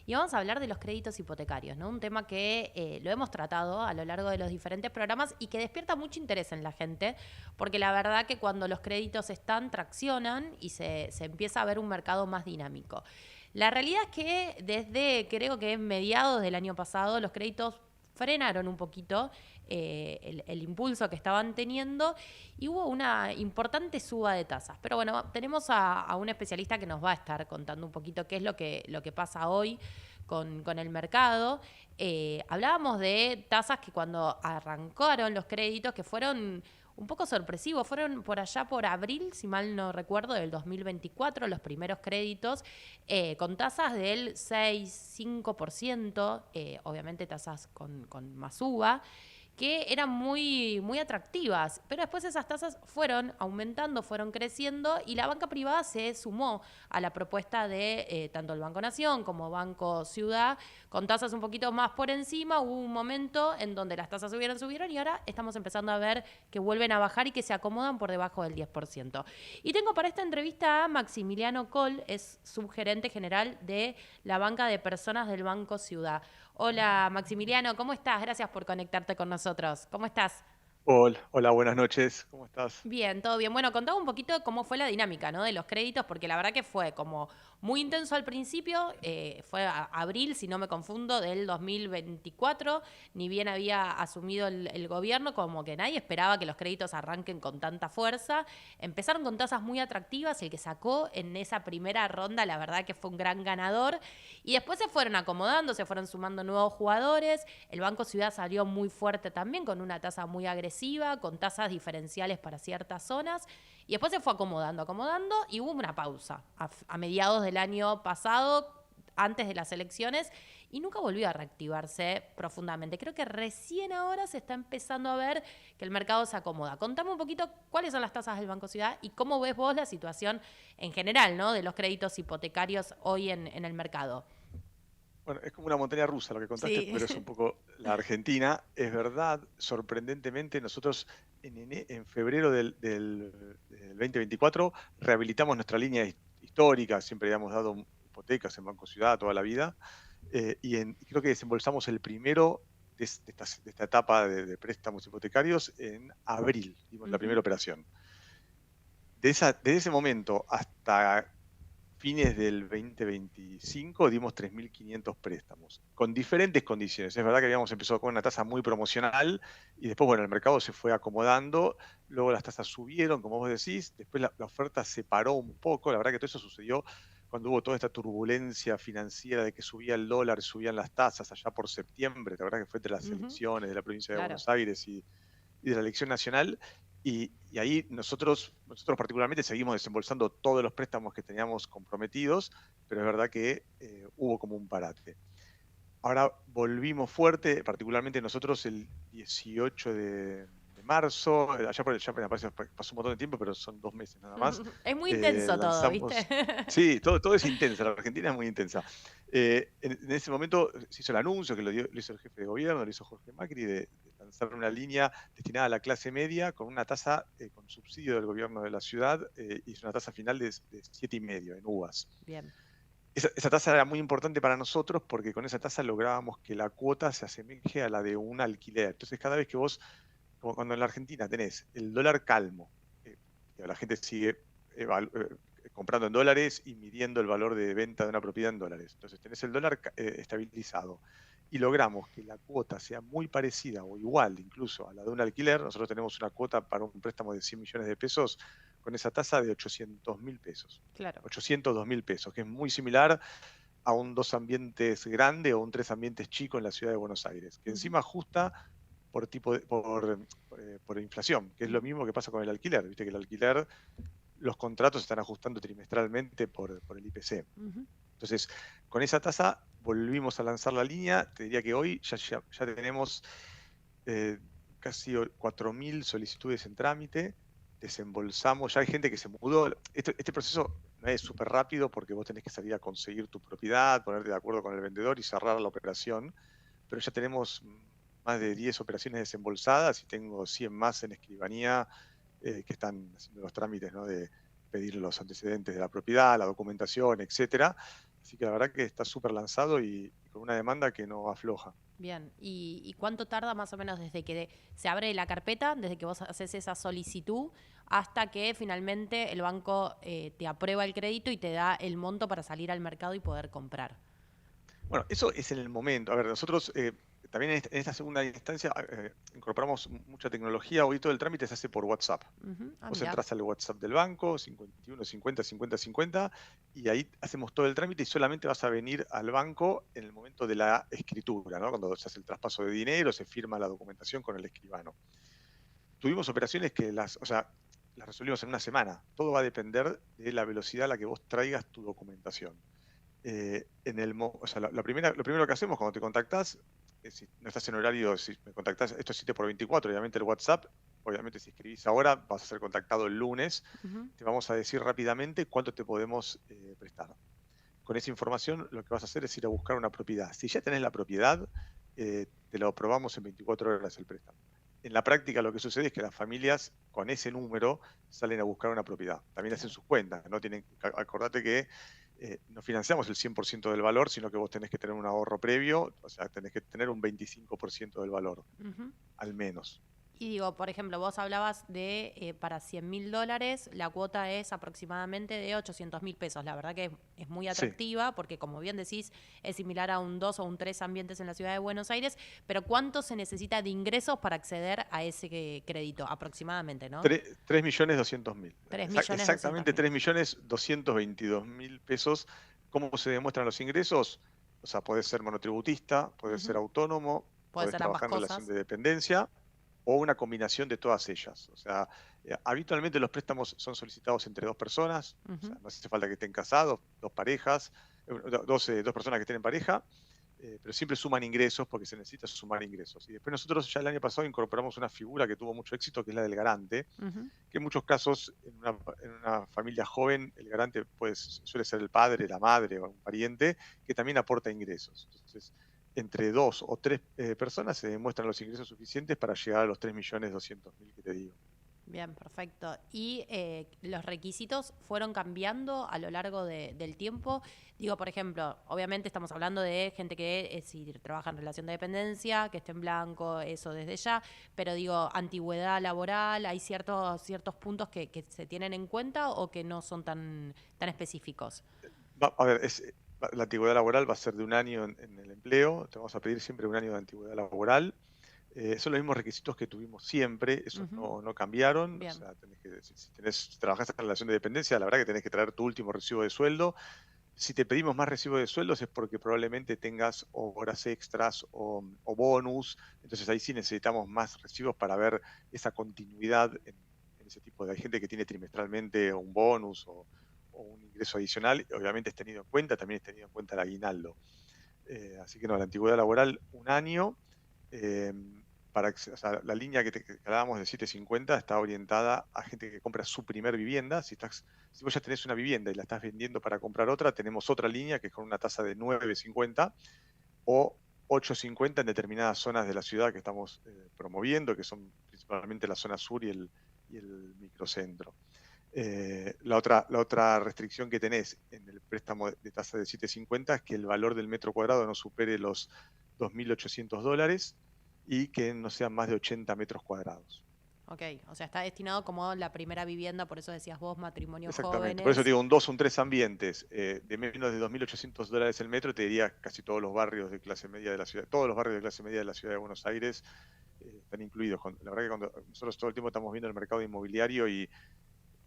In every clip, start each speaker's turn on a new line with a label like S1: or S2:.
S1: y vamos a hablar de los créditos hipotecarios, ¿no? Un tema que lo hemos tratado a lo largo de los diferentes programas y que despierta mucho interés en la gente, porque la verdad que cuando los créditos están, traccionan y se empieza a ver un mercado más dinámico. La realidad es que desde, creo que mediados del año pasado, los créditos frenaron un poquito el impulso que estaban teniendo y hubo una importante suba de tasas. Pero bueno, tenemos a un especialista que nos va a estar contando un poquito qué es lo que pasa hoy con el mercado. Hablábamos de tasas que cuando arrancaron los créditos, que fueron un poco sorpresivos, fueron por allá por abril, si mal no recuerdo, del 2024, los primeros créditos, con tasas del 6-5%, obviamente tasas con más uva, que eran muy atractivas, pero después esas tasas fueron aumentando, fueron creciendo y la banca privada se sumó a la propuesta de tanto el Banco Nación como Banco Ciudad, con tasas un poquito más por encima. Hubo un momento en donde las tasas subieron y ahora estamos empezando a ver que vuelven a bajar y que se acomodan por debajo del 10%. Y tengo para esta entrevista a Maximiliano Coll, es subgerente general de la banca de personas del Banco Ciudad. Hola Maximiliano, ¿cómo estás? Gracias por conectarte con nosotros. ¿Cómo estás?
S2: Hola, hola, buenas noches, ¿cómo estás?
S1: Bien, todo bien. Bueno, contame un poquito cómo fue la dinámica, ¿no? De los créditos, porque la verdad que fue como muy intenso al principio, fue abril, si no me confundo, del 2024, ni bien había asumido el gobierno, como que nadie esperaba que los créditos arranquen con tanta fuerza. Empezaron con tasas muy atractivas, el que sacó en esa primera ronda, la verdad que fue un gran ganador, y después se fueron acomodando, se fueron sumando nuevos jugadores, el Banco Ciudad salió muy fuerte también, con una tasa muy agresiva, con tasas diferenciales para ciertas zonas, y después se fue acomodando, y hubo una pausa a mediados del año pasado, antes de las elecciones, y nunca volvió a reactivarse profundamente. Creo que recién ahora se está empezando a ver que el mercado se acomoda. Contame un poquito cuáles son las tasas del Banco Ciudad y cómo ves vos la situación en general, ¿no? De los créditos hipotecarios hoy en el mercado.
S2: Bueno, es como una montaña rusa lo que contaste,
S1: Sí.
S2: pero es un poco la Argentina. Es verdad, sorprendentemente, nosotros en febrero del 2024 rehabilitamos nuestra línea histórica, siempre habíamos dado hipotecas en Banco Ciudad toda la vida, y creo que desembolsamos el primero de esta etapa de préstamos hipotecarios en abril, dimos la primera
S1: Ujú.
S2: operación. Desde ese momento hasta fines del 2025 dimos 3.500 préstamos, con diferentes condiciones. Es verdad que habíamos empezado con una tasa muy promocional y después, bueno, el mercado se fue acomodando, luego las tasas subieron, como vos decís, después la oferta se paró un poco, la verdad que todo eso sucedió cuando hubo toda esta turbulencia financiera de que subía el dólar, subían las tasas allá por septiembre, la verdad que fue entre las
S1: Ujú.
S2: elecciones de la provincia de
S1: Claro.
S2: Buenos Aires y de la elección nacional. Y ahí nosotros particularmente seguimos desembolsando todos los préstamos que teníamos comprometidos, pero es verdad que hubo como un parate. Ahora volvimos fuerte, particularmente nosotros el 18 de marzo, ya me parece, pasó un montón de tiempo, pero son 2 meses nada más.
S1: Es muy intenso todo, ¿viste?
S2: Lanzamos, sí, todo es intenso, la Argentina es muy intensa. En ese momento se hizo el anuncio, que lo hizo el jefe de gobierno, lo hizo Jorge Macri, de lanzar una línea destinada a la clase media con una tasa, con subsidio del gobierno de la ciudad, y es una tasa final de 7,5 en uvas.
S1: Bien.
S2: Esa tasa era muy importante para nosotros porque con esa tasa lográbamos que la cuota se asemeje a la de un alquiler. Entonces, cada vez que vos, como cuando en la Argentina tenés el dólar calmo, que la gente sigue comprando en dólares y midiendo el valor de venta de una propiedad en dólares. Entonces, tenés el dólar estabilizado y logramos que la cuota sea muy parecida o igual incluso a la de un alquiler. Nosotros tenemos una cuota para un préstamo de 100 millones de pesos con esa tasa de 800.000 pesos.
S1: Claro.
S2: 802.000 pesos, que es muy similar a un dos ambientes grande o un tres ambientes chico en la ciudad de Buenos Aires, que
S1: Ujú,
S2: encima ajusta por inflación, que es lo
S1: ujú.
S2: mismo que pasa con el alquiler. Viste que el alquiler, los contratos se están ajustando trimestralmente por el IPC.
S1: Ujú.
S2: Entonces, con esa tasa volvimos a lanzar la línea. Te diría que hoy ya tenemos eh, casi 4.000 solicitudes en trámite, desembolsamos, ya hay gente que se mudó. Este proceso no es súper rápido porque vos tenés que salir a conseguir tu propiedad, ponerte de acuerdo con el vendedor y cerrar la operación, pero ya tenemos más de 10 operaciones desembolsadas y tengo 100 más en escribanía, que están haciendo los trámites, ¿no? De pedir los antecedentes de la propiedad, la documentación, etcétera. Así que la verdad que está súper lanzado y con una demanda que no afloja.
S1: Bien, ¿y cuánto tarda más o menos desde que se abre la carpeta, desde que vos haces esa solicitud, hasta que finalmente el banco te aprueba el crédito y te da el monto para salir al mercado y poder comprar?
S2: Bueno, eso es en el momento. A ver, nosotros también en esta segunda instancia incorporamos mucha tecnología. Hoy todo el trámite se hace por WhatsApp.
S1: Ujú. Ah,
S2: Vos
S1: mirá.
S2: entras al WhatsApp del banco, 51 50 50 50, y ahí hacemos todo el trámite y solamente vas a venir al banco en el momento de la escritura, ¿no? Cuando se hace el traspaso de dinero, se firma la documentación con el escribano. Tuvimos operaciones que o sea, las resolvimos en una semana. Todo va a depender de la velocidad a la que vos traigas tu documentación. O sea, lo primero que hacemos cuando te contactás, si no estás en horario, si me contactás, esto es 7 por 24, obviamente el WhatsApp, obviamente si escribís ahora vas a ser contactado el lunes,
S1: Ujú.
S2: te vamos a decir rápidamente cuánto te podemos prestar. Con esa información lo que vas a hacer es ir a buscar una propiedad. Si ya tenés la propiedad, te lo aprobamos en 24 horas el préstamo. En la práctica lo que sucede es que las familias con ese número salen a buscar una propiedad. También hacen
S1: Claro.
S2: sus cuentas, ¿no? Acordate que no financiamos el 100% del valor, sino que vos tenés que tener un ahorro previo, o sea, tenés que tener un 25% del valor,
S1: Ujú.
S2: al menos.
S1: Y digo, por ejemplo, vos hablabas de para $100.000, la cuota es aproximadamente de 800.000 pesos. La verdad que es muy
S2: Sí.
S1: atractiva porque, como bien decís, es similar a un 2 o un 3 ambientes en la ciudad de Buenos Aires, pero ¿cuánto se necesita de ingresos para acceder a ese crédito? Aproximadamente, ¿no?
S2: 3.200.000.
S1: 3.200.000.
S2: Exactamente 3.222.000 pesos. ¿Cómo se demuestran los ingresos? O sea, podés ser monotributista, podés ser
S1: Ujú.
S2: autónomo,
S1: Puede
S2: podés
S1: ser ambas
S2: trabajar en relación
S1: cosas.
S2: de dependencia o una combinación de todas ellas. O sea, habitualmente los préstamos son solicitados entre dos personas, o sea,
S1: Ujú.
S2: no hace falta que estén casados, dos parejas, dos personas que estén en pareja, pero siempre suman ingresos porque se necesita sumar ingresos. Y después nosotros ya el año pasado incorporamos una figura que tuvo mucho éxito, que es la del garante,
S1: Ujú.
S2: que en muchos casos en una familia joven el garante suele ser el padre, la madre o un pariente que también aporta ingresos. Entonces, entre dos o tres personas se demuestran los ingresos suficientes para llegar a los 3.200.000 que te digo.
S1: Bien, perfecto. ¿Y los requisitos fueron cambiando a lo largo del tiempo? Digo, por ejemplo, obviamente estamos hablando de gente que si trabaja en relación de dependencia, que esté en blanco, eso desde ya, pero digo, antigüedad laboral, ¿hay ciertos puntos que se tienen en cuenta o que no son tan específicos?
S2: A ver, la antigüedad laboral va a ser de un año en el empleo, te vamos a pedir siempre un año de antigüedad laboral. Son los mismos requisitos que tuvimos siempre, esos
S1: Ujú.
S2: no cambiaron. O
S1: Bien.
S2: sea, si trabajas en relación de dependencia, la verdad que tenés que traer tu último recibo de sueldo. Si te pedimos más recibo de sueldos es porque probablemente tengas horas extras o bonus. Entonces ahí sí necesitamos más recibos para ver esa continuidad en ese tipo de. Hay gente que tiene trimestralmente un bonus o un ingreso adicional. Obviamente es tenido en cuenta, también es tenido en cuenta el aguinaldo. Así que no, la antigüedad laboral, un año. Eh, o sea, la línea que hablábamos de 750 está orientada a gente que compra su primer vivienda. Si vos ya tenés una vivienda y la estás vendiendo para comprar otra, tenemos otra línea que es con una tasa de 9,50 o 8,50 en determinadas zonas de la ciudad que estamos promoviendo, que son principalmente la zona sur y el microcentro. La otra restricción que tenés en el préstamo de tasa de 7,50 es que el valor del metro cuadrado no supere los $2.800 y que no sean más de 80 metros cuadrados.
S1: Ok, o sea, está destinado como la primera vivienda, por eso decías vos, matrimonios
S2: Exactamente. Por eso te
S1: jóvenes.
S2: digo, un 2 o un 3 ambientes de menos de $2.800 el metro, te diría casi todos los barrios de clase media de la ciudad, todos los barrios de clase media de la ciudad de Buenos Aires están incluidos. La verdad que cuando nosotros todo el tiempo estamos viendo el mercado inmobiliario y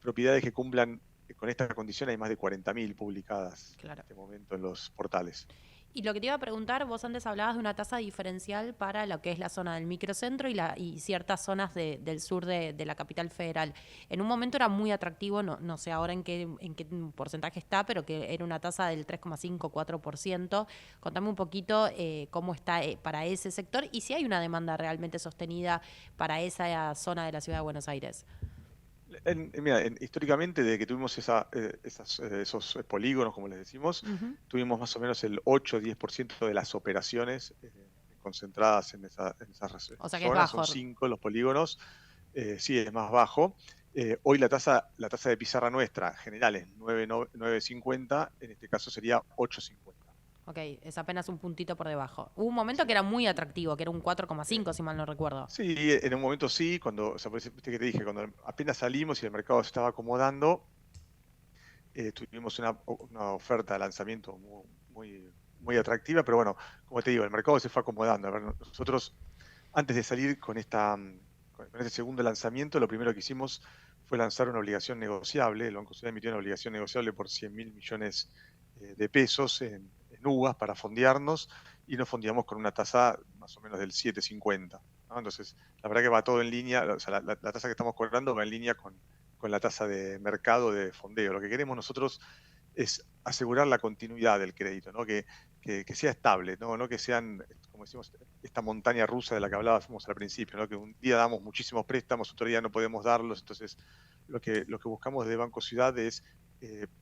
S2: propiedades que cumplan con esta condición hay más de 40.000 publicadas en
S1: Claro.
S2: este momento en los portales.
S1: Y lo que te iba a preguntar, vos antes hablabas de una tasa diferencial para lo que es la zona del microcentro y ciertas zonas del sur de la capital federal. En un momento era muy atractivo, no sé ahora en qué porcentaje está, pero que era una tasa del 3,5-4%. Contame un poquito cómo está para ese sector y si hay una demanda realmente sostenida para esa zona de la ciudad de Buenos Aires.
S2: Mira, históricamente, desde que tuvimos esos polígonos, como les decimos,
S1: Ujú.
S2: tuvimos más o menos el 8-10% de las operaciones concentradas en esas
S1: O sea que es
S2: zonas. Son
S1: bajo.
S2: 5 los polígonos, sí es más bajo. Hoy la tasa de pizarra nuestra general es 9,50, en este caso sería 8,50.
S1: Ok, es apenas un puntito por debajo. Hubo un momento que
S2: Sí.
S1: era muy atractivo, que era un
S2: Eh,
S1: 4,5 si mal no recuerdo.
S2: sí, en un momento sí, cuando, o sea, viste que te dije, cuando apenas salimos y el mercado se estaba acomodando, tuvimos una oferta de lanzamiento muy, muy atractiva, pero bueno, como te digo, el mercado se fue acomodando. A ver, nosotros, antes de salir con este segundo lanzamiento, lo primero que hicimos fue lanzar una obligación negociable. El Banco Central emitió una obligación negociable por 100.000 millones de pesos en uvas para fondearnos, y nos fondeamos con una tasa más o menos del 7,50, ¿no? Entonces, la verdad que va todo en línea, o sea, la tasa que estamos cobrando va en línea con la tasa de mercado de fondeo. Lo que queremos nosotros es asegurar la continuidad del crédito, ¿no? Que sea estable, ¿no? Que sean, como decimos, esta montaña rusa de la que hablábamos al principio, ¿no? Que un día damos muchísimos préstamos, otro día no podemos darlos. Entonces, lo que buscamos de Banco Ciudad es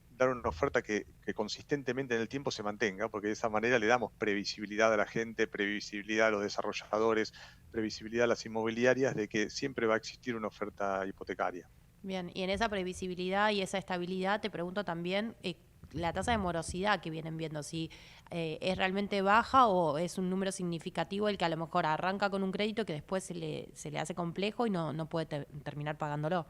S2: dar una oferta que consistentemente en el tiempo se mantenga, porque de esa manera le damos previsibilidad a la gente, previsibilidad a los desarrolladores, previsibilidad a las inmobiliarias de que siempre va a existir una oferta hipotecaria.
S1: Bien, y en esa previsibilidad y esa estabilidad te pregunto también la tasa de morosidad que vienen viendo, si es realmente baja o es un número significativo el que a lo mejor arranca con un crédito que después se le hace complejo y no puede terminar pagándolo.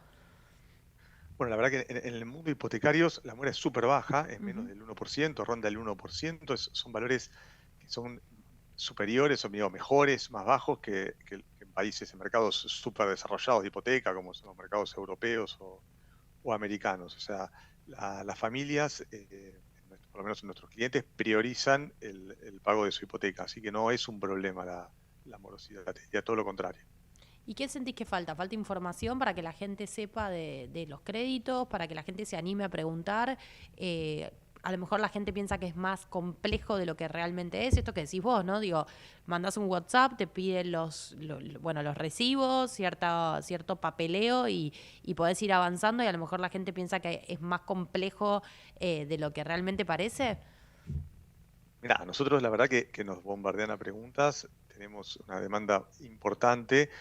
S2: Bueno, la verdad que en el mundo hipotecario la mora es súper baja, es menos
S1: Ujú.
S2: del 1%, ronda el 1%. Son valores que son superiores, o digo, mejores, más bajos que en países, en mercados súper desarrollados de hipoteca, como son los mercados europeos o americanos. O sea, las familias, por lo menos nuestros clientes, priorizan el pago de su hipoteca, así que no es un problema la morosidad, te diría todo lo contrario.
S1: ¿Y qué sentís que falta? ¿Falta información para que la gente sepa de los créditos, para que la gente se anime a preguntar? A lo mejor la gente piensa que es más complejo de lo que realmente es. Esto que decís vos, ¿no? Digo, mandás un WhatsApp, te piden bueno, los recibos, cierto papeleo y podés ir avanzando y a lo mejor la gente piensa que es más complejo de lo que realmente parece.
S2: Mira, nosotros la verdad que nos bombardean a preguntas, tenemos una demanda importante.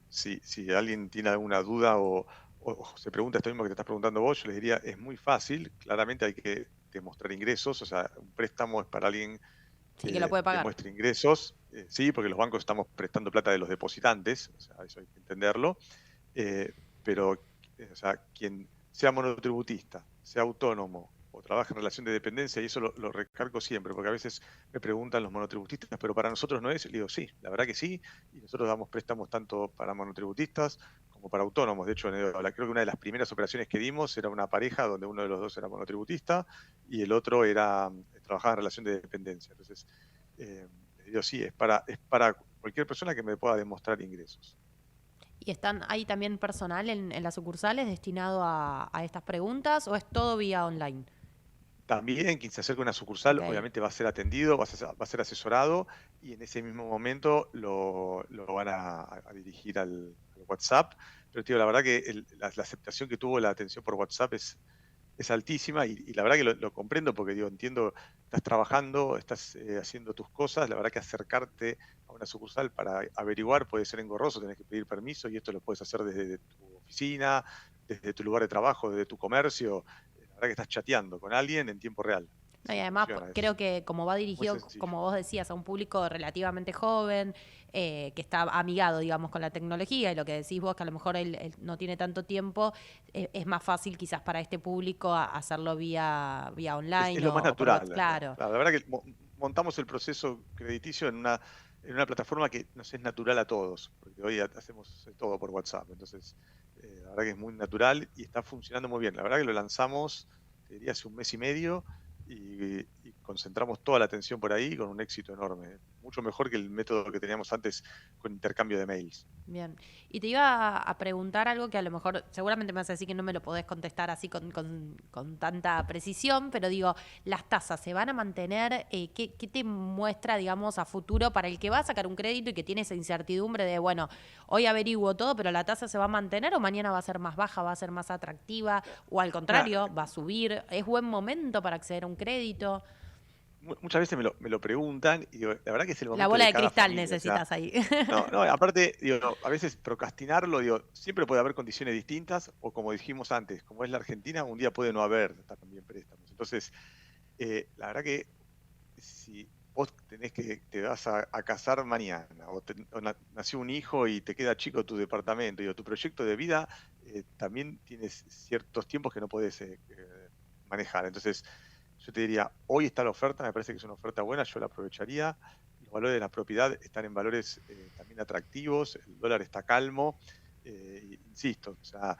S2: Si alguien tiene alguna duda o se pregunta esto mismo que te estás preguntando vos, yo les diría, es muy fácil. Claramente hay que demostrar ingresos, o sea, un préstamo es para alguien
S1: Sí, que lo
S2: que
S1: puede pagar.
S2: demuestre ingresos, sí, porque los bancos estamos prestando plata de los depositantes, o sea, eso hay que entenderlo. Pero, o sea, quien sea monotributista, sea autónomo o trabaje en relación de dependencia, y eso lo recargo siempre, porque a veces me preguntan los monotributistas, pero para nosotros no es. Le digo, sí, la verdad que sí, y nosotros damos préstamos tanto para monotributistas como para autónomos. De hecho, creo que una de las primeras operaciones que dimos era una pareja donde uno de los dos era monotributista y el otro trabajaba en relación de dependencia. Entonces, les digo, sí, es para cualquier persona que me pueda demostrar ingresos.
S1: ¿Y hay también personal en las sucursales destinado a estas preguntas o es todo vía online?
S2: También quien se acerque a una sucursal
S1: Ok.
S2: obviamente va a ser atendido, va a ser asesorado, y en ese mismo momento lo van a dirigir al WhatsApp. Pero tío, la verdad que la aceptación que tuvo la atención por WhatsApp es altísima, y la verdad que lo comprendo, porque digo, entiendo, estás trabajando, estás haciendo tus cosas. La verdad que acercarte a una sucursal para averiguar puede ser engorroso, tenés que pedir permiso, y esto lo puedes hacer desde tu oficina, desde tu lugar de trabajo, desde tu comercio. La verdad que estás chateando con alguien en tiempo real.
S1: No, y
S2: Así
S1: además
S2: funciona, es
S1: creo que como va
S2: muy
S1: dirigido,
S2: sencillo.
S1: como vos decías, a un público relativamente joven, que está amigado, digamos, con la tecnología y lo que decís vos, que a lo mejor él no tiene tanto tiempo, es más fácil quizás para este público hacerlo vía
S2: Es
S1: online
S2: lo más
S1: o por WhatsApp.
S2: natural.
S1: Claro.
S2: La verdad que montamos el proceso crediticio en una plataforma que nos es natural a todos, porque hoy hacemos todo por WhatsApp. Entonces, la verdad que es muy natural y está funcionando muy bien. La verdad que lo lanzamos, te diría, hace un mes y medio, y concentramos toda la atención por ahí con un éxito enorme. Mucho mejor que el método que teníamos antes con intercambio de mails.
S1: Bien. Y te iba a preguntar algo que a lo mejor seguramente me vas a decir que no me lo podés contestar así con tanta precisión, pero digo, ¿las tasas se van a mantener? ¿Qué te muestra, digamos, a futuro para el que va a sacar un crédito y que tiene esa incertidumbre de, bueno, hoy averiguo todo, pero la tasa se va a mantener o mañana va a ser más baja, va a ser más atractiva o al
S2: Mira,
S1: contrario, va a subir? ¿Es buen momento para acceder a un crédito?
S2: muchas veces me lo preguntan y digo, la verdad que es el
S1: La
S2: momento
S1: bola
S2: de
S1: de
S2: cada
S1: cristal
S2: familia. O sea,
S1: necesitas ahí.
S2: no, no, aparte, digo, no, a veces procrastinarlo, digo, siempre puede haber condiciones distintas, o como dijimos antes, como es la Argentina, un día puede no haber también préstamos. Entonces, la verdad que si vos te vas a casar mañana, o nació un hijo y te queda chico tu departamento, digo, tu proyecto de vida también tienes ciertos tiempos que no podés manejar. Entonces, yo te diría, hoy está la oferta, me parece que es una oferta buena, yo la aprovecharía. Los valores de la propiedad están en valores también atractivos, el dólar está calmo, insisto, o sea,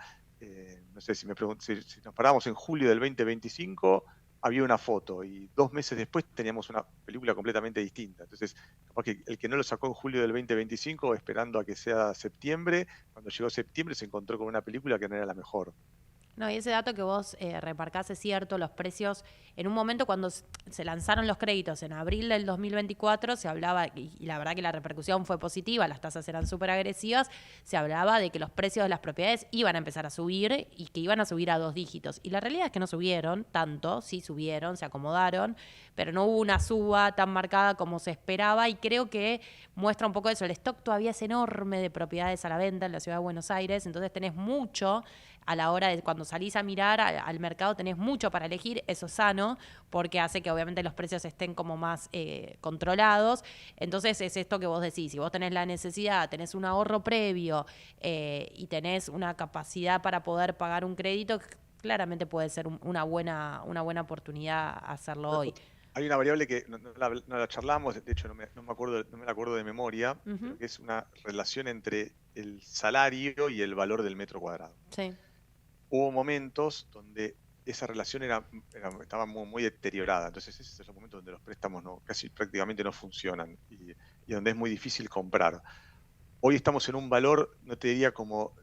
S2: no sé, si nos paramos en julio del 2025, había una foto y 2 meses después teníamos una película completamente distinta. Entonces, capaz que el que no lo sacó en julio del 2025, esperando a que sea septiembre, cuando llegó septiembre se encontró con una película que no era la mejor.
S1: No, y ese dato que vos remarcás es cierto, los precios, en un momento cuando se lanzaron los créditos en abril del 2024, se hablaba, y la verdad que la repercusión fue positiva, las tasas eran súper agresivas, se hablaba de que los precios de las propiedades iban a empezar a subir y que iban a subir a 2 dígitos. Y la realidad es que no subieron tanto, sí subieron, se acomodaron, pero no hubo una suba tan marcada como se esperaba y creo que muestra un poco eso. El stock todavía es enorme de propiedades a la venta en la ciudad de Buenos Aires, entonces tenés mucho a la hora de cuando salís a mirar al mercado, tenés mucho para elegir, eso es sano, porque hace que obviamente los precios estén como más controlados. Entonces es esto que vos decís, si vos tenés la necesidad, tenés un ahorro previo y tenés una capacidad para poder pagar un crédito, claramente puede ser una buena oportunidad hacerlo hoy.
S2: Hay una variable que no la charlamos, de hecho no me la acuerdo de memoria, pero
S1: Ujú.
S2: que es una relación entre el salario y el valor del metro cuadrado.
S1: Sí,
S2: Hubo momentos donde esa relación estaba muy deteriorada, entonces esos son los momentos donde los préstamos casi prácticamente no funcionan y donde es muy difícil comprar. Hoy estamos en un valor, no te diría como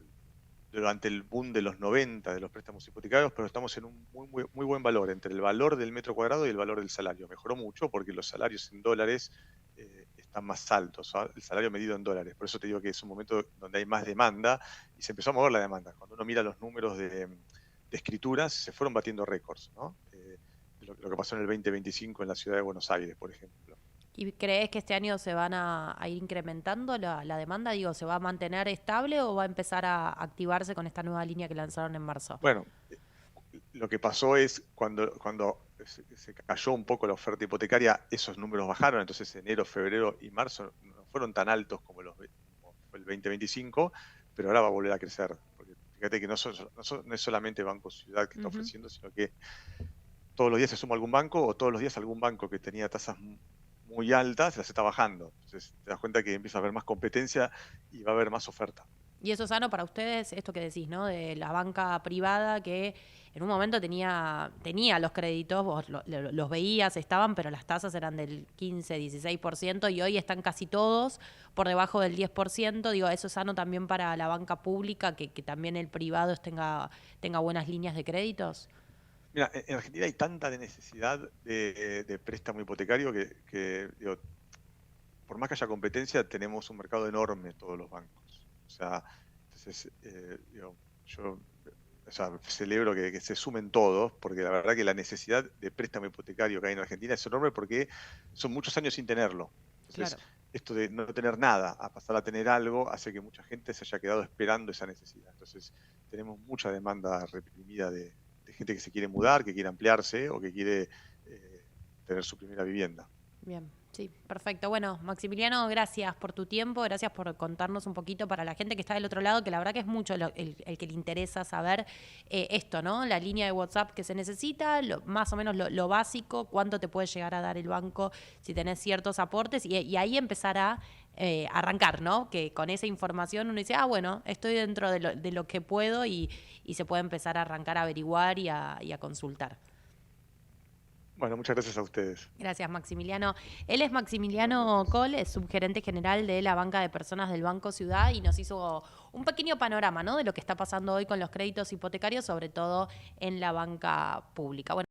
S2: durante el boom de los 90 de los préstamos hipotecarios, pero estamos en un muy buen valor entre el valor del metro cuadrado y el valor del salario. Mejoró mucho porque los salarios en dólares están más altos, ¿sabes? El salario medido en dólares. Por eso te digo que es un momento donde hay más demanda y se empezó a mover la demanda. Cuando uno mira los números de escrituras, se fueron batiendo récords, ¿no? Lo que pasó en el 2025 en la ciudad de Buenos Aires, por ejemplo.
S1: ¿y crees que este año se van a ir incrementando la demanda? Digo, ¿se va a mantener estable o va a empezar a activarse con esta nueva línea que lanzaron en marzo?
S2: Bueno, lo que pasó es cuando se cayó un poco la oferta hipotecaria, esos números bajaron, entonces enero, febrero y marzo no fueron tan altos como fue el 2025, pero ahora va a volver a crecer, porque fíjate que no es solamente Banco Ciudad que está
S1: Ujú.
S2: ofreciendo, sino que todos los días se suma algún banco o todos los días algún banco que tenía tasas muy altas las está bajando. Entonces te das cuenta que empieza a haber más competencia y va a haber más oferta.
S1: Y eso es sano para ustedes, esto que decís, ¿no? De la banca privada que en un momento tenía los créditos, vos los veías, estaban, pero las tasas eran del 15, 16% y hoy están casi todos por debajo del 10%. Digo, eso es sano también para la banca pública, que también el privado tenga buenas líneas de créditos.
S2: Mira, en Argentina hay tanta necesidad de préstamo hipotecario digo, por más que haya competencia, tenemos un mercado enorme todos los bancos. O sea, entonces, digo, yo o sea, celebro que se sumen todos, porque la verdad que la necesidad de préstamo hipotecario que hay en Argentina es enorme porque son muchos años sin tenerlo. Entonces,
S1: Claro.
S2: esto de no tener nada a pasar a tener algo hace que mucha gente se haya quedado esperando esa necesidad. Entonces, tenemos mucha demanda reprimida de gente que se quiere mudar, que quiere ampliarse o que quiere tener su primera vivienda.
S1: Bien, sí, perfecto. Bueno, Maximiliano, gracias por tu tiempo, gracias por contarnos un poquito para la gente que está del otro lado, que la verdad que es mucho el que le interesa saber esto, ¿no? La línea de WhatsApp que se necesita, más o menos lo básico, cuánto te puede llegar a dar el banco si tenés ciertos aportes y ahí empezar a arrancar, ¿no? Que con esa información uno dice, ah, bueno, estoy dentro de lo que puedo y se puede empezar a arrancar a averiguar y a consultar.
S2: Bueno, muchas gracias a ustedes.
S1: Gracias, Maximiliano. Él es Maximiliano Cole, es subgerente general de la banca de personas del Banco Ciudad y nos hizo un pequeño panorama, ¿no? De lo que está pasando hoy con los créditos hipotecarios, sobre todo en la banca pública. Bueno,